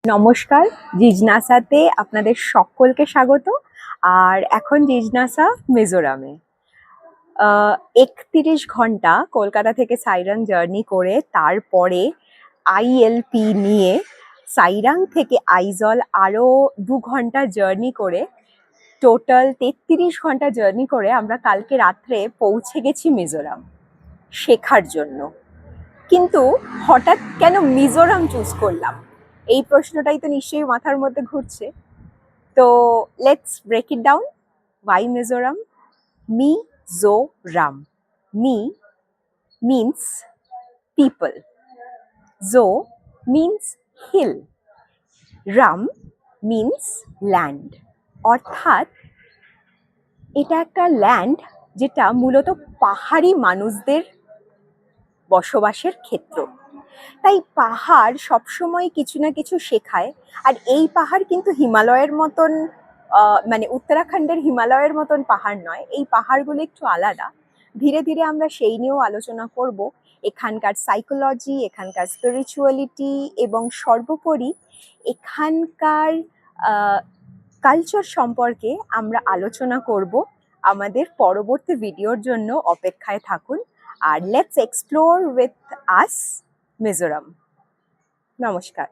নমস্কার, জিজনাসাতে আপনাদের সকলকে স্বাগত। আর এখন জিজনাসা মিজোরামে 31 ঘন্টা কলকাতা থেকে সাইরাং জার্নি করে তারপরে আইএলপি নিয়ে সাইরাং থেকে আইজল আরও 2 ঘন্টা জার্নি করে টোটাল 33 ঘন্টা জার্নি করে আমরা কালকে রাত্রে পৌঁছে গেছি মিজোরাম শেখার জন্য। কিন্তু হঠাৎ কেন মিজোরাম চুজ করলাম, এই প্রশ্নটাই তো নিশ্চয়ই মাথার মধ্যে ঘুরছে। তো let's break it down. Why Mizoram? Mizoram, mi means people, zo means hill, ram means land. অর্থাৎ এটা একটা ল্যান্ড যেটা মূলত পাহাড়ি মানুষদের বসবাসের ক্ষেত্র। তাই পাহাড় সবসময় কিছু না কিছু শেখায়। আর এই পাহাড় কিন্তু হিমালয়ের মতন মানে উত্তরাখণ্ডের হিমালয়ের মতন পাহাড় নয়, এই পাহাড়গুলো একটু আলাদা। ধীরে ধীরে আমরা সেই নিয়েও আলোচনা করব। এখানকার সাইকোলজি, এখানকার স্পিরিচুয়ালিটি এবং সর্বোপরি এখানকার কালচার সম্পর্কে আমরা আলোচনা করব। আমাদের পরবর্তী ভিডিওর জন্য অপেক্ষায় থাকুন। আর let's explore with us Mizoram. নমস্কার।